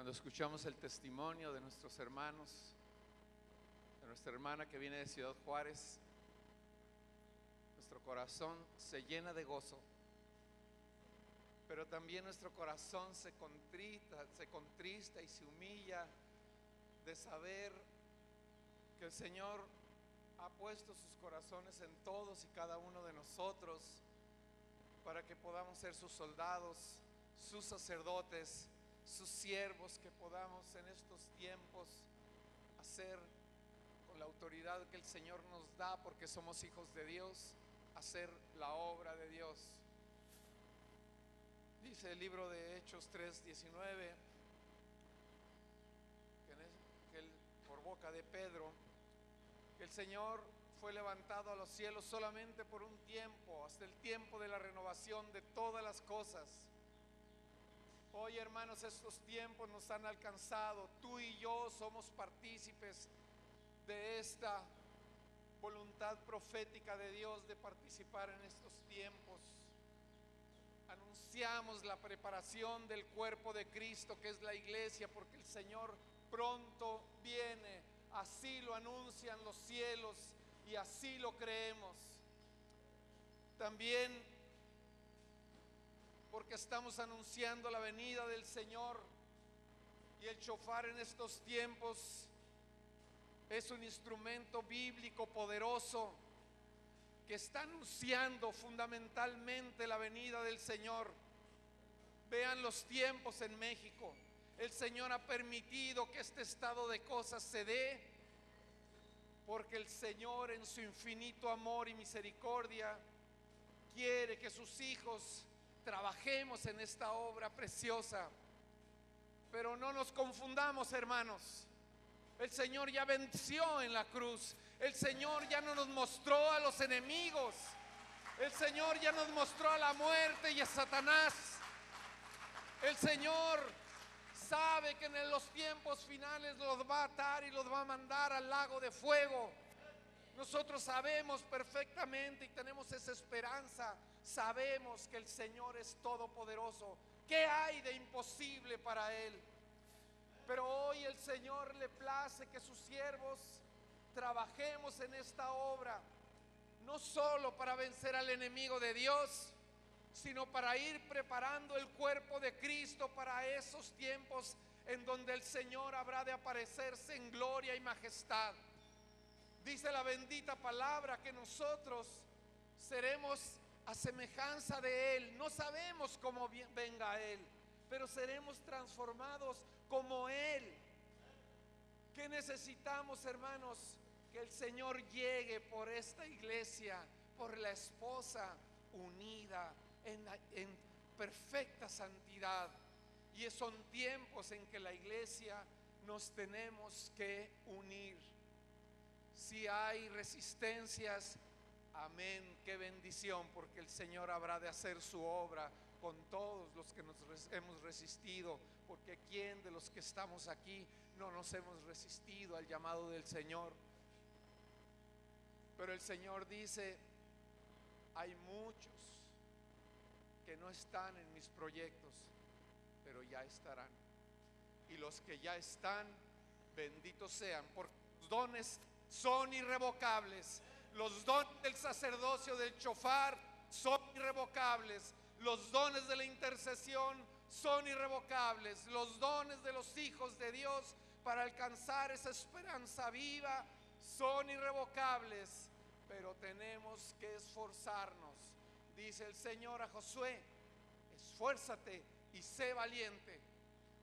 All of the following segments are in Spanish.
Cuando escuchamos el testimonio de nuestros hermanos, de nuestra hermana que viene de Ciudad Juárez, nuestro corazón se llena de gozo, pero también nuestro corazón se contrista y se humilla de saber que el Señor ha puesto sus corazones en todos y cada uno de nosotros para que podamos ser sus soldados, sus sacerdotes, sus siervos, que podamos en estos tiempos hacer con la autoridad que el Señor nos da, porque somos hijos de Dios, hacer la obra de Dios. Dice el libro de Hechos 3:19 que por boca de Pedro, que el Señor fue levantado a los cielos solamente por un tiempo, hasta el tiempo de la renovación de todas las cosas. Hoy, hermanos, estos tiempos nos han alcanzado. Tú y yo somos partícipes de esta voluntad profética de Dios de participar en estos tiempos. Anunciamos la preparación del cuerpo de Cristo, que es la iglesia, porque el Señor pronto viene. Así lo anuncian los cielos y así lo creemos. También porque estamos anunciando la venida del Señor, y el shofar en estos tiempos es un instrumento bíblico poderoso que está anunciando fundamentalmente la venida del Señor. Vean los tiempos en México. El Señor ha permitido que este estado de cosas se dé porque el Señor, en su infinito amor y misericordia, quiere que sus hijos trabajemos en esta obra preciosa. Pero no nos confundamos, hermanos. El Señor ya venció en la cruz. El Señor ya no nos mostró a los enemigos. El Señor ya nos mostró a la muerte y a Satanás. El Señor sabe que en los tiempos finales los va a atar y los va a mandar al lago de fuego. Nosotros sabemos perfectamente y tenemos esa esperanza. Sabemos que el Señor es todopoderoso. ¿Qué hay de imposible para Él? Pero hoy el Señor le place que sus siervos trabajemos en esta obra, no solo para vencer al enemigo de Dios, sino para ir preparando el cuerpo de Cristo para esos tiempos en donde el Señor habrá de aparecerse en gloria y majestad. Dice la bendita palabra que nosotros seremos a semejanza de Él. No sabemos cómo venga Él, pero seremos transformados como Él. ¿Qué necesitamos, hermanos? Que el Señor llegue por esta iglesia, por la esposa unida en perfecta santidad. Y son tiempos en que la iglesia nos tenemos que unir. Si hay resistencias, amén, qué bendición, porque el Señor habrá de hacer su obra con todos los que nos hemos resistido, porque ¿quién de los que estamos aquí no nos hemos resistido al llamado del Señor? Pero el Señor dice: hay muchos que no están en mis proyectos, pero ya estarán. Y los que ya están, benditos sean, porque los dones son irrevocables. Los dones del sacerdocio del shofar son irrevocables. Los dones de la intercesión son irrevocables. Los dones de los hijos de Dios para alcanzar esa esperanza viva son irrevocables. Pero tenemos que esforzarnos. Dice el Señor a Josué: esfuérzate y sé valiente.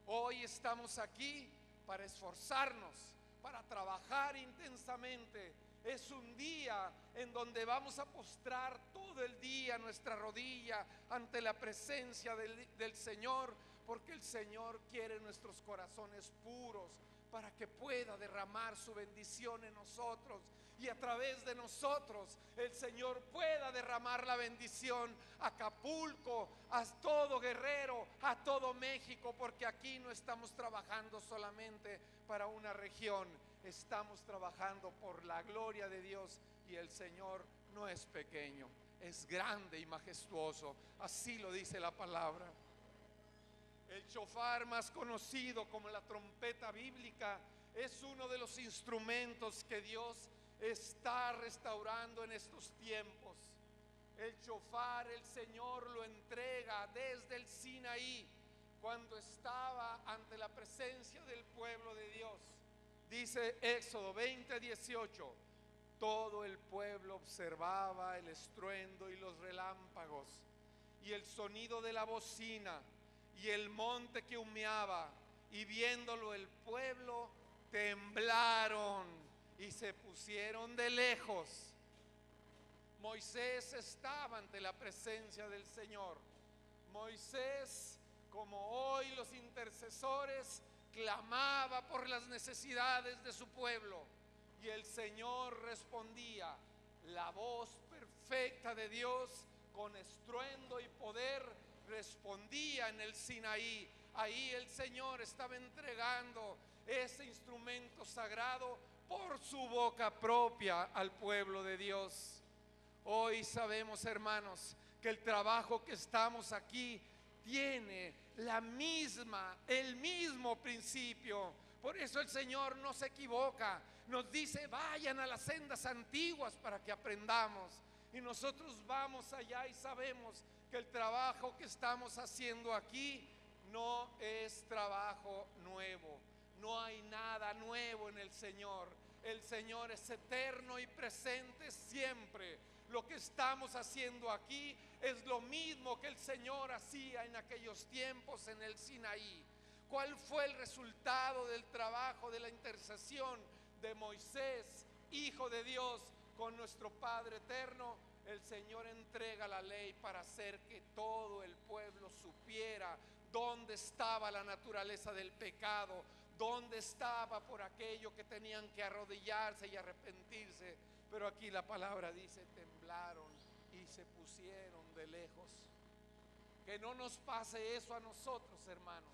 Hoy estamos aquí para esforzarnos, para trabajar intensamente. Es un día en donde vamos a postrar todo el día nuestra rodilla ante la presencia del Señor, porque el Señor quiere nuestros corazones puros para que pueda derramar su bendición en nosotros, y a través de nosotros el Señor pueda derramar la bendición a Acapulco, a todo Guerrero, a todo México, porque aquí no estamos trabajando solamente para una región, estamos trabajando por la gloria de Dios, y el Señor no es pequeño, es grande y majestuoso. Así lo dice la palabra. El shofar, más conocido como la trompeta bíblica, es uno de los instrumentos que Dios está restaurando en estos tiempos. El shofar el Señor lo entrega desde el Sinaí, cuando estaba ante la presencia del pueblo de Dios. Dice Éxodo 20:18: todo el pueblo observaba el estruendo y los relámpagos y el sonido de la bocina y el monte que humeaba, y viéndolo el pueblo temblaron y se pusieron de lejos. Moisés estaba ante la presencia del Señor. Moisés, como hoy los intercesores, clamaba por las necesidades de su pueblo, y el Señor respondía. La voz perfecta de Dios, con estruendo y poder, respondía en el Sinaí. Ahí el Señor estaba entregando ese instrumento sagrado por su boca propia al pueblo de Dios. Hoy sabemos, hermanos, que el trabajo que estamos aquí tiene el mismo principio. Por eso el Señor no se equivoca. Nos dice: vayan a las sendas antiguas para que aprendamos. Y nosotros vamos allá y sabemos que el trabajo que estamos haciendo aquí no es trabajo nuevo. No hay nada nuevo en el Señor. El Señor es eterno y presente siempre. Lo que estamos haciendo aquí es lo mismo que el Señor hacía en aquellos tiempos en el Sinaí. ¿Cuál fue el resultado del trabajo de la intercesión de Moisés, hijo de Dios, con nuestro Padre eterno? El Señor entrega la ley para hacer que todo el pueblo supiera dónde estaba la naturaleza del pecado, dónde estaba por aquello que tenían que arrodillarse y arrepentirse. Pero aquí la palabra dice: temblaron y se pusieron de lejos. Que no nos pase eso a nosotros, hermanos,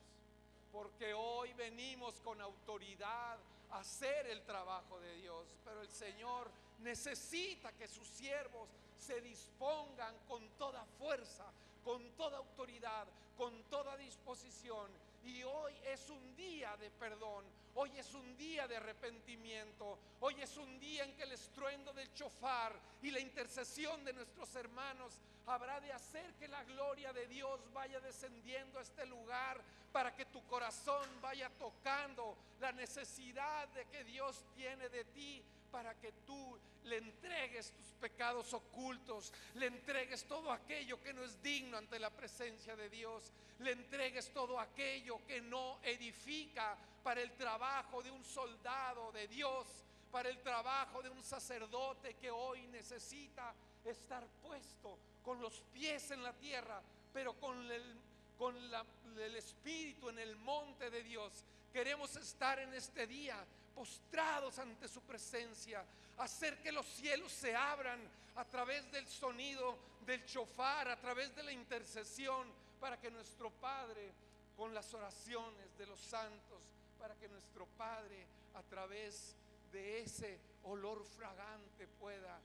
porque hoy venimos con autoridad a hacer el trabajo de Dios, pero el Señor necesita que sus siervos se dispongan con toda fuerza, con toda autoridad, con toda disposición. Y hoy es un día de perdón, hoy es un día de arrepentimiento, hoy es un día en que el estruendo del shofar y la intercesión de nuestros hermanos habrá de hacer que la gloria de Dios vaya descendiendo a este lugar, para que tu corazón vaya tocando la necesidad de que Dios tiene de ti, para que tú le entregues tus pecados ocultos, le entregues todo aquello que no es digno ante la presencia de Dios, le entregues todo aquello que no edifica para el trabajo de un soldado de Dios, para el trabajo de un sacerdote que hoy necesita estar puesto con los pies en la tierra, pero con el espíritu en el monte de Dios. Queremos estar en este día postrados ante su presencia, hacer que los cielos se abran a través del sonido del shofar, a través de la intercesión, para que nuestro Padre, con las oraciones de los santos, para que nuestro Padre, a través de ese olor fragante, pueda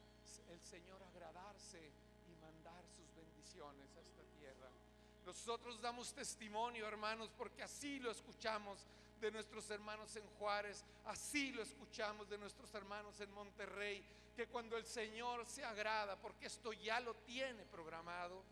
el Señor agradarse y mandar sus bendiciones a esta tierra. Nosotros damos testimonio, hermanos, porque así lo escuchamos de nuestros hermanos en Juárez, así lo escuchamos de nuestros hermanos en Monterrey, que cuando el Señor se agrada, porque esto ya lo tiene programado,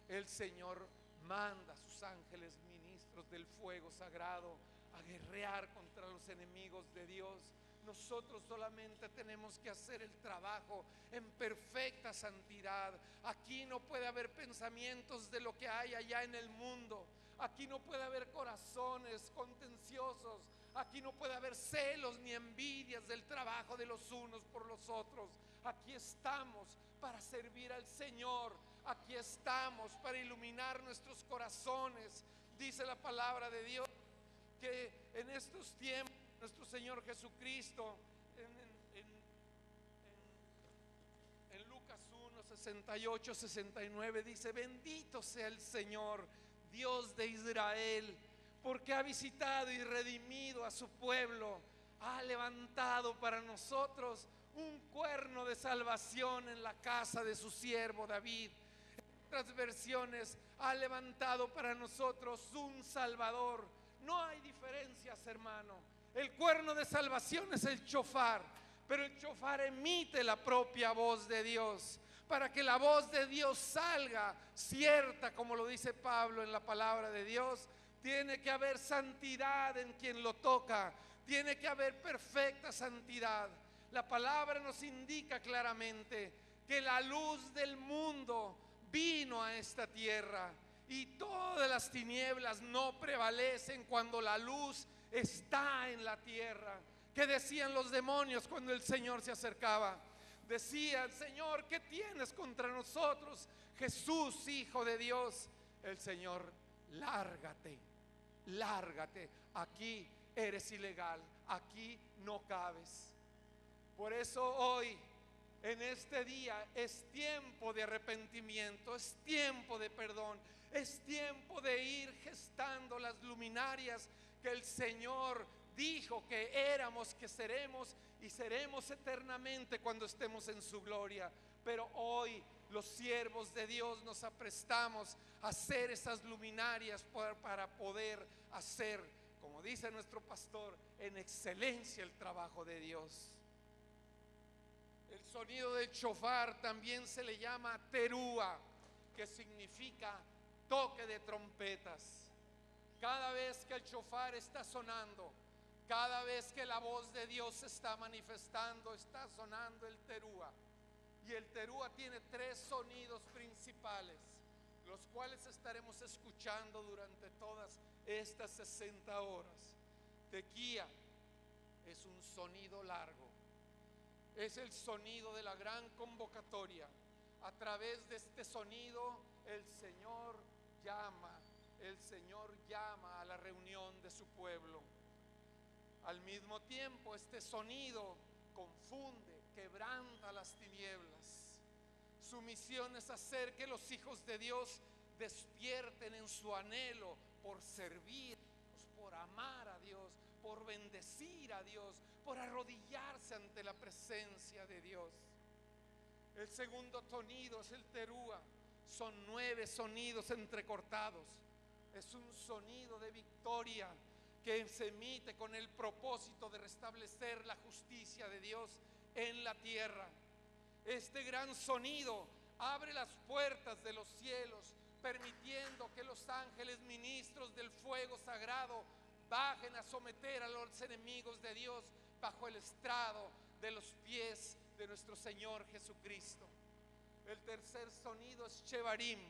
el Señor manda a sus ángeles ministros del fuego sagrado a guerrear contra los enemigos de Dios. Nosotros solamente tenemos que hacer el trabajo en perfecta santidad. Aquí no puede haber pensamientos de lo que hay allá en el mundo. Aquí no puede haber corazones contenciosos. Aquí no puede haber celos ni envidias del trabajo de los unos por los otros. Aquí estamos para servir al Señor. Aquí estamos para iluminar nuestros corazones. Dice la palabra de Dios que en estos tiempos nuestro Señor Jesucristo en Lucas 1, 68, 69 dice: bendito sea el Señor, Dios de Israel, porque ha visitado y redimido a su pueblo, ha levantado para nosotros un cuerno de salvación en la casa de su siervo David. otras versiones, ha levantado para nosotros un Salvador. No hay diferencias, hermano. El cuerno de salvación es el shofar, pero el shofar emite la propia voz de Dios. Para que la voz de Dios salga cierta, como lo dice Pablo en la palabra de Dios, tiene que haber santidad en quien lo toca, tiene que haber perfecta santidad. La palabra nos indica claramente que la luz del mundo vino a esta tierra y todas las tinieblas no prevalecen cuando la luz está en la tierra. ¿Qué decían los demonios cuando el Señor se acercaba? Decían: Señor, ¿qué tienes contra nosotros, Jesús, Hijo de Dios? El Señor: lárgate, lárgate, aquí eres ilegal, aquí no cabes. Por eso hoy, en este día, es tiempo de arrepentimiento, es tiempo de perdón, es tiempo de ir gestando las luminarias que el Señor dijo que éramos, que seremos y seremos eternamente cuando estemos en su gloria. Pero hoy los siervos de Dios nos aprestamos a hacer esas luminarias para poder hacer, como dice nuestro pastor, en excelencia el trabajo de Dios. El sonido del shofar también se le llama terúa, que significa toque de trompetas. Cada vez que el shofar está sonando, cada vez que la voz de Dios se está manifestando, está sonando el terúa. Y el terúa tiene tres sonidos principales, los cuales estaremos escuchando durante todas estas 60 horas. Tequía es un sonido largo. Es el sonido de la gran convocatoria. A través de este sonido el Señor llama a la reunión de su pueblo. Al mismo tiempo, este sonido confunde, quebranta las tinieblas. Su misión es hacer que los hijos de Dios despierten en su anhelo por servir, por amar a Dios, por bendecir a Dios, por arrodillarse ante la presencia de Dios. El segundo sonido es el terúa. Son 9 sonidos entrecortados. Es un sonido de victoria que se emite con el propósito de restablecer la justicia de Dios en la tierra. Este gran sonido abre las puertas de los cielos, permitiendo que los ángeles ministros del fuego sagrado bajen a someter a los enemigos de Dios bajo el estrado de los pies de nuestro Señor Jesucristo. El tercer sonido es Shevarim.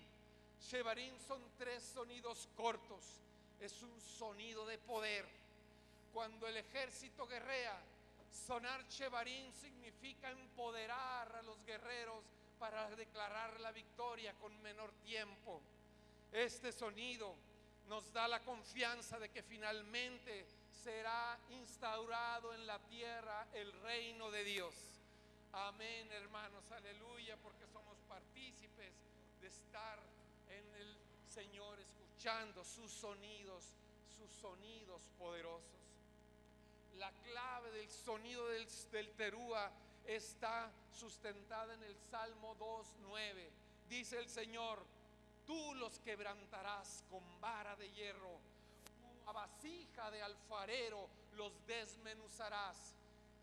Shevarim son 3 sonidos cortos. Es un sonido de poder. Cuando el ejército guerrea, sonar Shevarim significa empoderar a los guerreros para declarar la victoria con menor tiempo. Este sonido nos da la confianza de que finalmente será instaurado en la tierra el reino de Dios. Amén, hermanos, aleluya, porque somos partícipes de estar en el Señor, escuchando sus sonidos poderosos. La clave del sonido del terúa está sustentada en el Salmo 2:9. Dice el Señor: tú los quebrantarás con vara de hierro, a vasija de alfarero los desmenuzarás.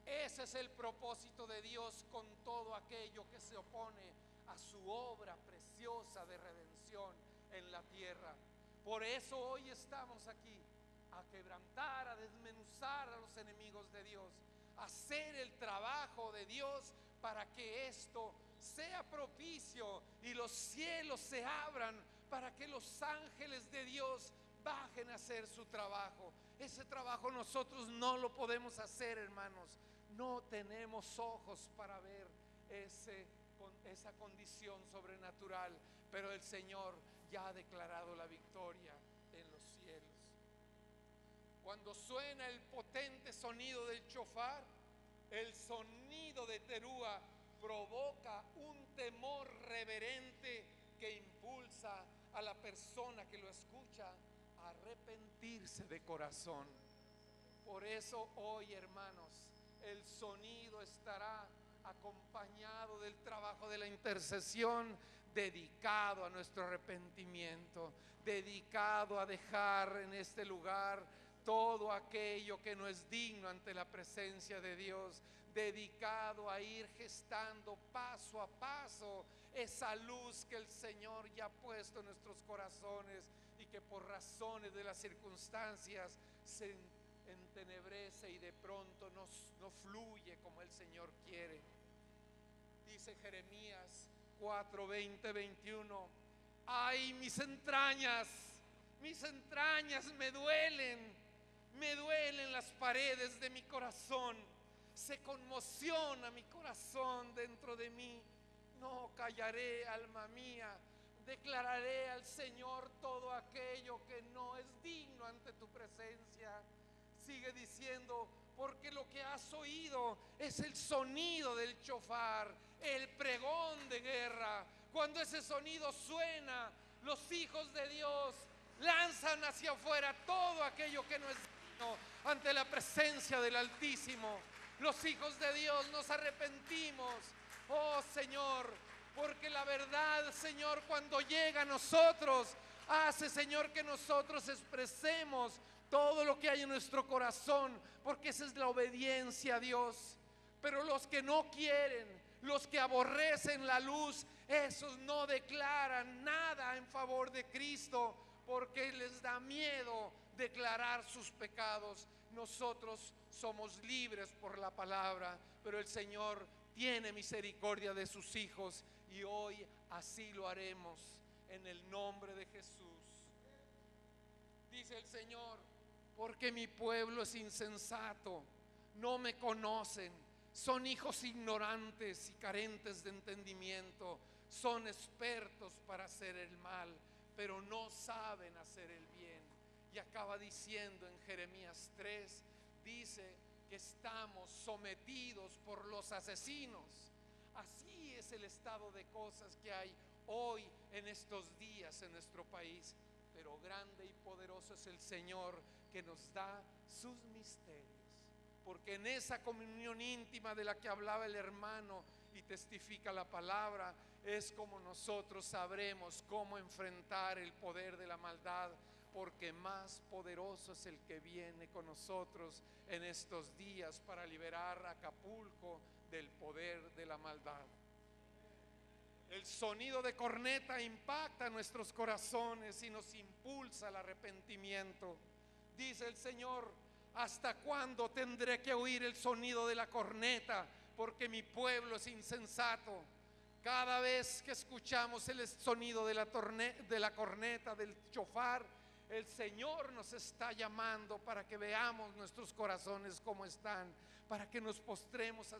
Ese es el propósito de Dios con todo aquello que se opone a su obra preciosa de redención en la tierra. Por eso hoy estamos aquí, a quebrantar, a desmenuzar a los enemigos de Dios, a hacer el trabajo de Dios para que esto sea propicio y los cielos se abran para que los ángeles de Dios bajen a hacer su trabajo. Ese trabajo nosotros no lo podemos hacer, hermanos. No tenemos ojos para ver esa condición sobrenatural, pero el Señor ya ha declarado la victoria en los cielos. Cuando suena el potente sonido del shofar, el sonido de terúa provoca un temor reverente que impulsa a la persona que lo escucha a arrepentirse de corazón. Por eso hoy, hermanos, el sonido estará acompañado del trabajo de la intercesión dedicado a nuestro arrepentimiento, dedicado a dejar en este lugar todo aquello que no es digno ante la presencia de Dios, dedicado a ir gestando paso a paso esa luz que el Señor ya ha puesto en nuestros corazones y que por razones de las circunstancias se entenebrece y de pronto no fluye como el Señor quiere. Dice Jeremías 4, 20, 21: ay, mis entrañas me duelen las paredes de mi corazón, se conmociona mi corazón dentro de mí. No callaré, alma mía, declararé al Señor todo aquello que no es digno ante tu presencia. Sigue diciendo: porque lo que has oído es el sonido del chofar, el pregón de guerra. Cuando ese sonido suena, los hijos de Dios lanzan hacia afuera todo aquello que no es digno ante la presencia del Altísimo. Los hijos de Dios nos arrepentimos, oh Señor, porque la verdad, Señor, cuando llega a nosotros, hace, Señor, que nosotros expresemos todo lo que hay en nuestro corazón, porque esa es la obediencia a Dios. Pero los que no quieren, los que aborrecen la luz, esos no declaran nada en favor de Cristo, porque les da miedo declarar sus pecados. Nosotros somos libres por la palabra, pero el Señor tiene misericordia de sus hijos, y hoy así lo haremos en el nombre de Jesús. Dice el Señor: porque mi pueblo es insensato, no me conocen, son hijos ignorantes y carentes de entendimiento, son expertos para hacer el mal, pero no saben hacer el bien. Y acaba diciendo en Jeremías 3, dice que estamos sometidos por los asesinos. Así es el estado de cosas que hay hoy en estos días en nuestro país. Pero grande y poderoso es el Señor que nos da sus misterios, porque en esa comunión íntima de la que hablaba el hermano y testifica la palabra, es como nosotros sabremos cómo enfrentar el poder de la maldad, porque más poderoso es el que viene con nosotros en estos días para liberar a Acapulco del poder de la maldad. El sonido de corneta impacta nuestros corazones y nos impulsa al arrepentimiento. Dice el Señor: ¿hasta cuándo tendré que oír el sonido de la corneta? Porque mi pueblo es insensato. Cada vez que escuchamos el sonido de la corneta, del chofar, el Señor nos está llamando para que veamos nuestros corazones como están, para que nos postremos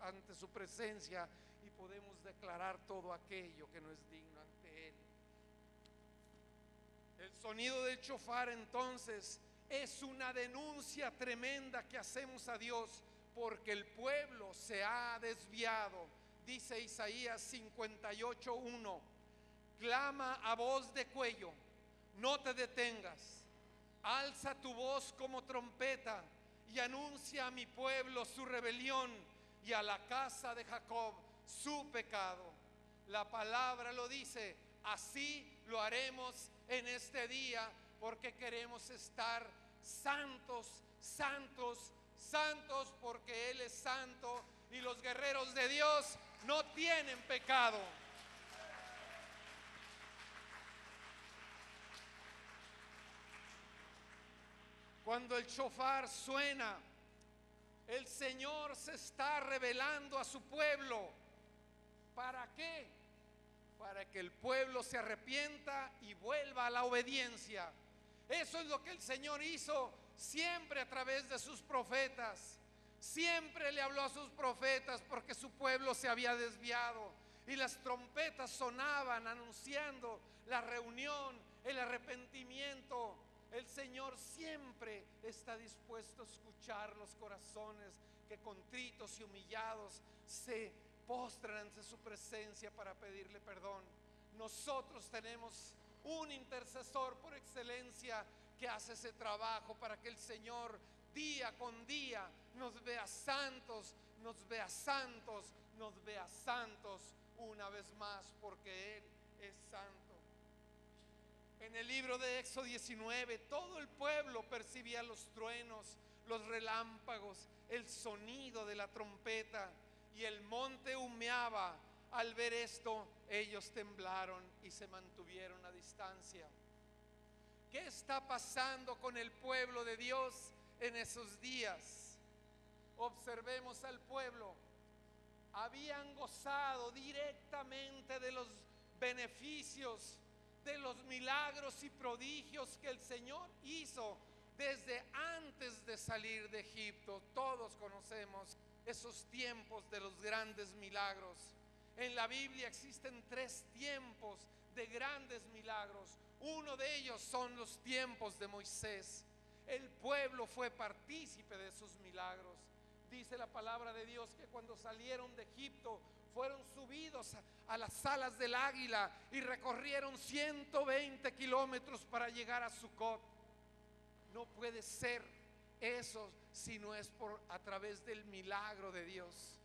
ante su presencia y podemos declarar todo aquello que no es digno ante Él. El sonido del chofar entonces es una denuncia tremenda que hacemos a Dios, porque el pueblo se ha desviado. Dice Isaías 58:1: clama a voz de cuello, no te detengas, alza tu voz como trompeta y anuncia a mi pueblo su rebelión y a la casa de Jacob su pecado. La palabra lo dice, así lo haremos en este día, porque queremos estar santos, santos, santos, porque Él es santo y los guerreros de Dios no tienen pecado. Cuando el shofar suena, el Señor se está revelando a su pueblo. ¿Para qué? Para que el pueblo se arrepienta y vuelva a la obediencia. Eso es lo que el Señor hizo siempre a través de sus profetas. Siempre le habló a sus profetas porque su pueblo se había desviado, y las trompetas sonaban anunciando la reunión, el arrepentimiento. El Señor siempre está dispuesto a escuchar los corazones que contritos y humillados se postran ante su presencia para pedirle perdón. Nosotros tenemos un intercesor por excelencia que hace ese trabajo para que el Señor día con día nos vea santos, nos vea santos, nos vea santos una vez más, porque Él es santo. En el libro de Éxodo 19, todo el pueblo percibía los truenos, los relámpagos, el sonido de la trompeta, y el monte humeaba. Al ver esto, ellos temblaron y se mantuvieron a distancia. ¿Qué está pasando con el pueblo de Dios en esos días? Observemos al pueblo. Habían gozado directamente de los beneficios, de los milagros y prodigios que el Señor hizo desde antes de salir de Egipto. Todos conocemos esos tiempos de los grandes milagros. En la Biblia existen 3 tiempos de grandes milagros. Uno de ellos son los tiempos de Moisés. El pueblo fue partícipe de esos milagros. Dice la palabra de Dios que cuando salieron de Egipto fueron subidos a las alas del águila y recorrieron 120 kilómetros para llegar a Sucot. No puede ser eso si no es a través del milagro de Dios.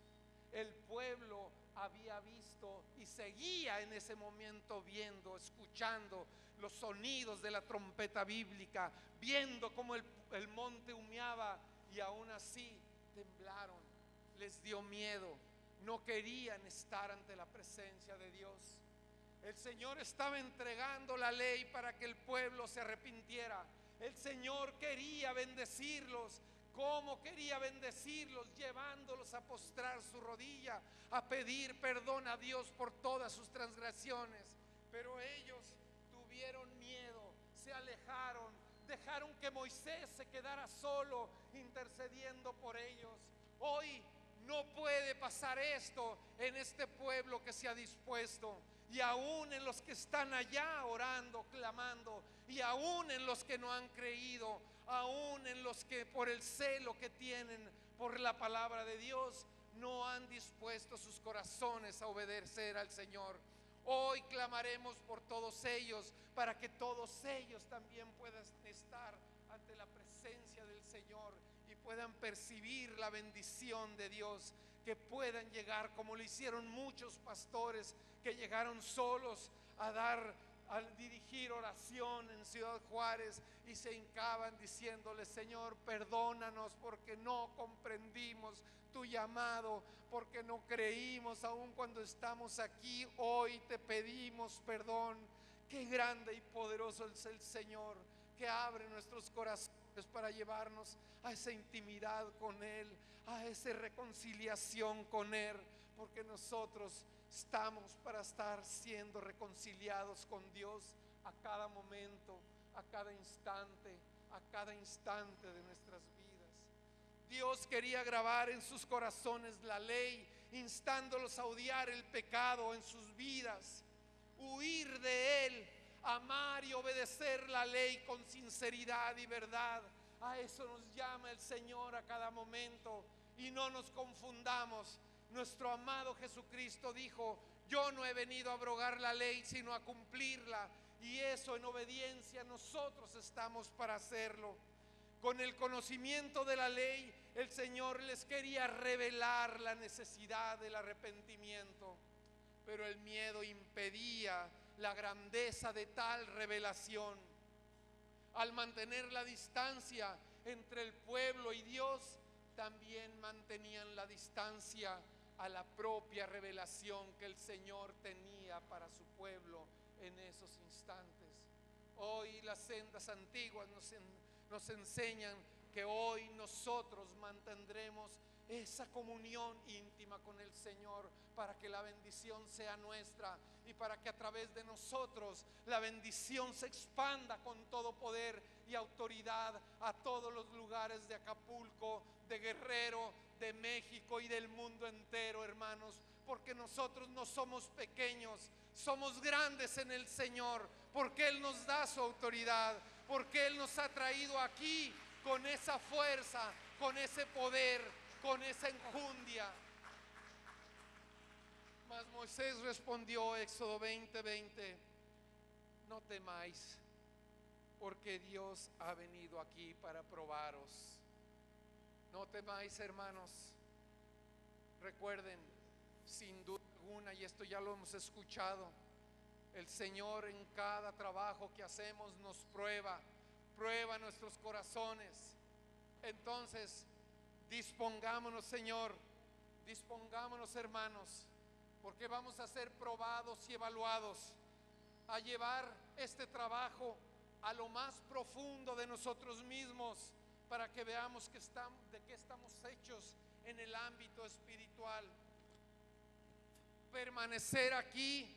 El pueblo había visto y seguía en ese momento viendo, escuchando los sonidos de la trompeta bíblica, viendo cómo el monte humeaba, y aún así temblaron, les dio miedo, no querían estar ante la presencia de Dios. El Señor estaba entregando la ley para que el pueblo se arrepintiera. El Señor quería bendecirlos. ¿Cómo quería bendecirlos? Llevándolos a postrar su rodilla, a pedir perdón a Dios por todas sus transgresiones. Pero ellos tuvieron miedo, se alejaron, dejaron que Moisés se quedara solo intercediendo por ellos. Hoy no puede pasar esto en este pueblo que se ha dispuesto, y aún en los que están allá orando, clamando, y aún en los que no han creído, aún en los que por el celo que tienen por la palabra de Dios no han dispuesto sus corazones a obedecer al Señor. Hoy clamaremos por todos ellos, para que todos ellos también puedan estar ante la presencia del Señor y puedan percibir la bendición de Dios, que puedan llegar como lo hicieron muchos pastores que llegaron solos a dirigir oración en Ciudad Juárez, y se hincaban diciéndole: Señor, perdónanos porque no comprendimos tu llamado, porque no creímos aun cuando estamos aquí. Hoy te pedimos perdón. Qué grande y poderoso es el Señor, que abre nuestros corazones para llevarnos a esa intimidad con Él, a esa reconciliación con Él, porque nosotros estamos para estar siendo reconciliados con Dios a cada momento, a cada instante de nuestras vidas. Dios quería grabar en sus corazones la ley, instándolos a odiar el pecado en sus vidas, huir de él, amar y obedecer la ley con sinceridad y verdad. A eso nos llama el Señor a cada momento, y no nos confundamos. Nuestro amado Jesucristo dijo: yo no he venido a abrogar la ley, sino a cumplirla. Y eso, en obediencia, nosotros estamos para hacerlo. Con el conocimiento de la ley, el Señor les quería revelar la necesidad del arrepentimiento, pero el miedo impedía la grandeza de tal revelación. Al mantener la distancia entre el pueblo y Dios, también mantenían la distancia a la propia revelación que el Señor tenía para su pueblo en esos instantes. Hoy las sendas antiguas nos enseñan que hoy nosotros mantendremos esa comunión íntima con el Señor, para que la bendición sea nuestra y para que a través de nosotros la bendición se expanda con todo poder y autoridad a todos los lugares de Acapulco, de Guerrero, de México y del mundo entero, hermanos, porque nosotros no somos pequeños, somos grandes en el Señor, porque Él nos da su autoridad, porque Él nos ha traído aquí con esa fuerza, con ese poder, con esa enjundia. Mas Moisés respondió, Éxodo 20:20: no temáis, porque Dios ha venido aquí para probaros. No temáis, hermanos. Recuerden, sin duda alguna, y esto ya lo hemos escuchado, El Señor en cada trabajo que hacemos nos prueba nuestros corazones. Entonces, dispongámonos, Señor, dispongámonos, hermanos, porque vamos a ser probados y evaluados, a llevar este trabajo a lo más profundo de nosotros mismos, para que veamos de qué estamos hechos en el ámbito espiritual. Permanecer aquí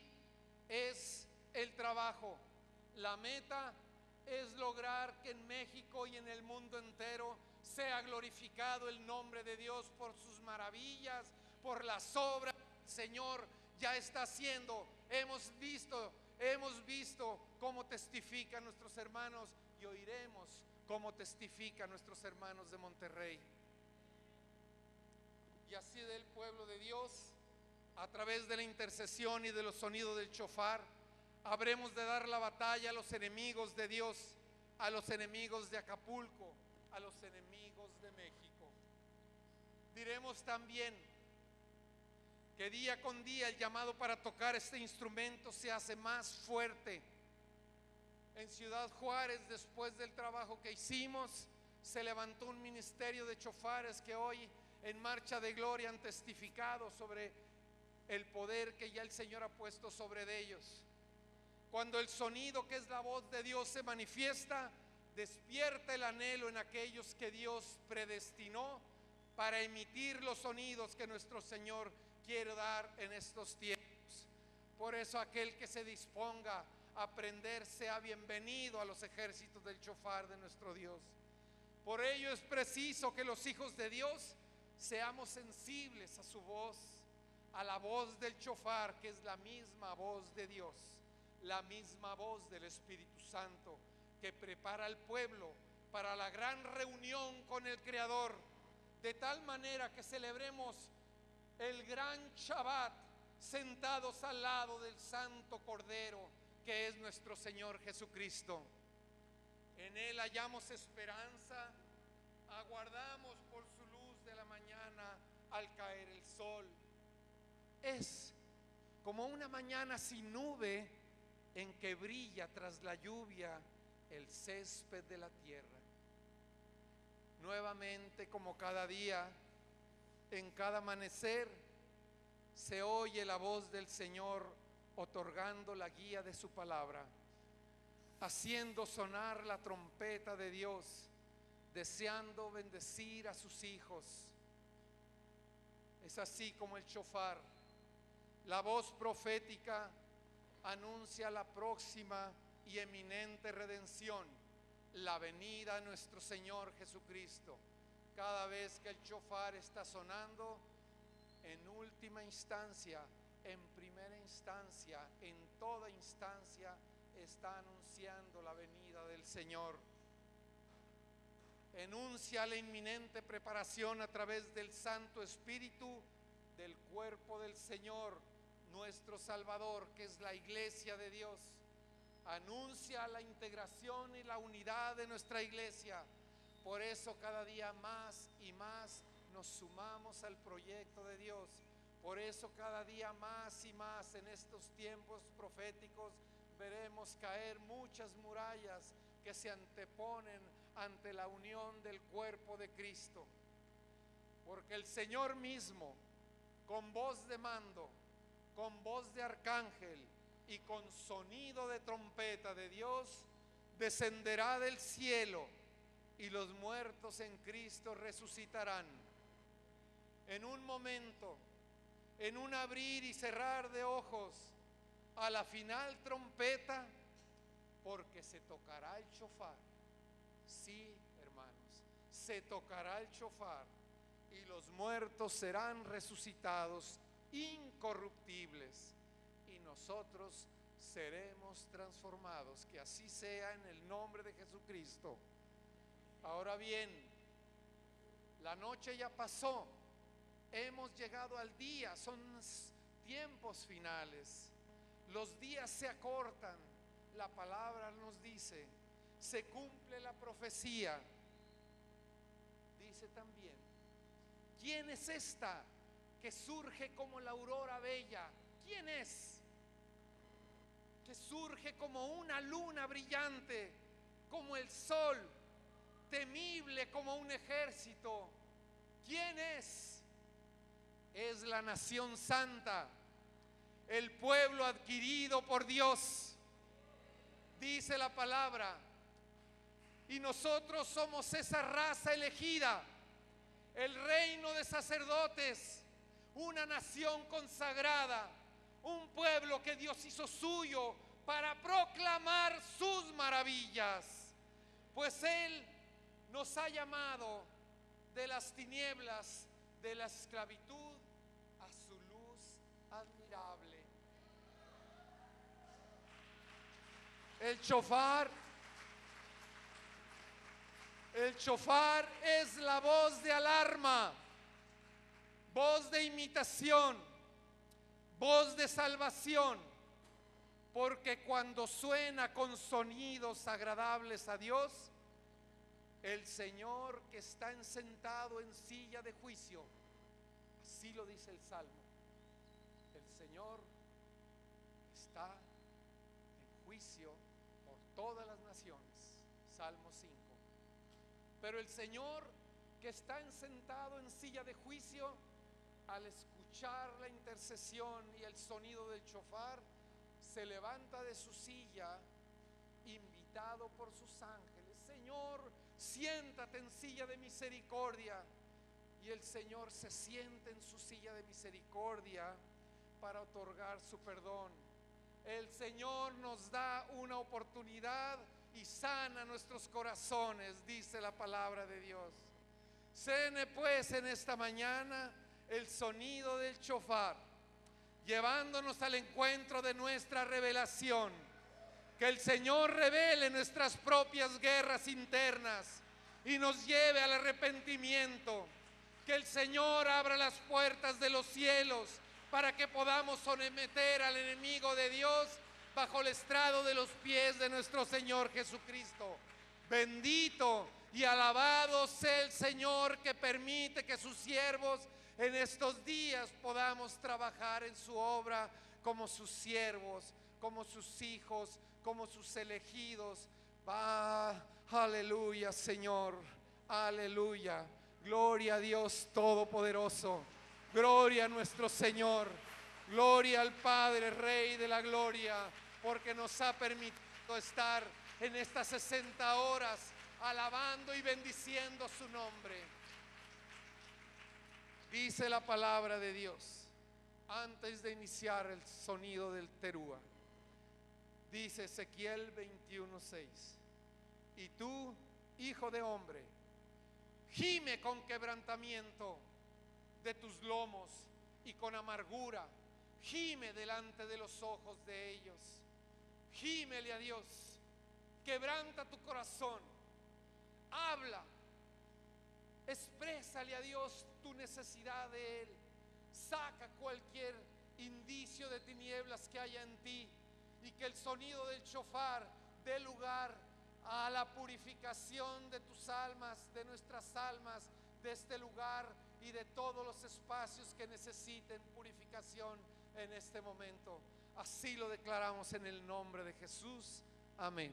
es el trabajo. La meta es lograr que en México y en el mundo entero sea glorificado el nombre de Dios por sus maravillas, por las obras que el Señor ya está haciendo. Hemos visto cómo testifican nuestros hermanos, y oiremos cómo testifican nuestros hermanos de Monterrey. Y así del pueblo de Dios, a través de la intercesión y de los sonidos del shofar, habremos de dar la batalla a los enemigos de Dios, a los enemigos de Acapulco, a los enemigos de México. Diremos también que día con día el llamado para tocar este instrumento se hace más fuerte. En Ciudad Juárez, después del trabajo que hicimos, se levantó un ministerio de chofares que hoy en Marcha de Gloria han testificado sobre el poder que ya el Señor ha puesto sobre de ellos. Cuando el sonido, que es la voz de Dios, se manifiesta, despierta el anhelo en aquellos que Dios predestinó para emitir los sonidos que nuestro Señor quiere dar en estos tiempos. Por eso aquel que se disponga a aprender sea bienvenido a los ejércitos del shofar de nuestro Dios. Por ello es preciso que los hijos de Dios seamos sensibles a su voz, a la voz del shofar, que es la misma voz de Dios, la misma voz del Espíritu Santo, que prepara al pueblo para la gran reunión con el Creador, de tal manera que celebremos el gran Shabbat sentados al lado del Santo Cordero, que es nuestro Señor Jesucristo. En Él hallamos esperanza, aguardamos por su luz de la mañana al caer el sol. Es como una mañana sin nube en que brilla tras la lluvia el césped de la tierra. Nuevamente, como cada día, en cada amanecer, se oye la voz del Señor otorgando la guía de su palabra, haciendo sonar la trompeta de Dios, deseando bendecir a sus hijos. Es así como el shofar, la voz profética, anuncia la próxima y eminente redención, la venida de nuestro Señor Jesucristo. Cada vez que el shofar está sonando, en última instancia, en primera instancia, en toda instancia, está anunciando la venida del Señor. Enuncia la inminente preparación a través del Santo Espíritu del cuerpo del Señor, nuestro Salvador, que es la iglesia de Dios. Anuncia la integración y la unidad de nuestra iglesia. Por eso cada día más y más nos sumamos al proyecto de Dios. Por eso cada día más y más en estos tiempos proféticos veremos caer muchas murallas que se anteponen ante la unión del cuerpo de Cristo. Porque el Señor mismo, con voz de mando, con voz de arcángel y con sonido de trompeta de Dios, descenderá del cielo, y los muertos en Cristo resucitarán. En un momento, en un abrir y cerrar de ojos, a la final trompeta, porque se tocará el shofar. Sí, hermanos, se tocará el shofar, y los muertos serán resucitados incorruptibles, y nosotros seremos transformados. Que así sea en el nombre de Jesucristo. Ahora bien, la noche ya pasó, hemos llegado al día, son tiempos finales, los días se acortan, la palabra nos dice, se cumple la profecía. Dice también, ¿quién es esta que surge como la aurora bella? ¿Quién es? que surge como una luna brillante, como el sol, temible como un ejército. ¿Quién es? Es la nación santa, el pueblo adquirido por Dios, dice la palabra. Y nosotros somos esa raza elegida, el reino de sacerdotes, una nación consagrada, un pueblo que Dios hizo suyo para proclamar sus maravillas. Pues Él nos ha llamado de las tinieblas, de la esclavitud, a su luz admirable. El shofar es la voz de alarma, voz de imitación, voz de salvación, porque cuando suena con sonidos agradables a Dios, el Señor que está sentado en silla de juicio, así lo dice el Salmo, el Señor está en juicio por todas las naciones, Salmo 5. Pero el Señor que está sentado en silla de juicio, al escuchar la intercesión y el sonido del shofar, se levanta de su silla, invitado por sus ángeles. Señor, siéntate en silla de misericordia. Y el Señor se siente en su silla de misericordia para otorgar su perdón. El Señor nos da una oportunidad y sana nuestros corazones, dice la palabra de Dios. Cene pues en esta mañana el sonido del shofar, llevándonos al encuentro de nuestra revelación. Que el Señor revele nuestras propias guerras internas y nos lleve al arrepentimiento. Que el Señor abra las puertas de los cielos para que podamos someter al enemigo de Dios bajo el estrado de los pies de nuestro Señor Jesucristo. Bendito y alabado sea el Señor que permite que sus siervos en estos días podamos trabajar en su obra como sus siervos, como sus hijos, como sus elegidos. Aleluya, Señor, aleluya. Gloria a Dios Todopoderoso, gloria a nuestro Señor, gloria al Padre, Rey de la gloria, porque nos ha permitido estar en estas 60 horas alabando y bendiciendo su nombre. Dice la palabra de Dios, antes de iniciar el sonido del terúa, dice Ezequiel 21:6: y tú, hijo de hombre, gime con quebrantamiento de tus lomos y con amargura, gime delante de los ojos de ellos. Gímele a Dios, quebranta tu corazón, habla, exprésale a Dios tu necesidad de Él, saca cualquier indicio de tinieblas que haya en ti, y que el sonido del shofar dé lugar a la purificación de tus almas, de nuestras almas, de este lugar y de todos los espacios que necesiten purificación en este momento. Así lo declaramos en el nombre de Jesús. Amén.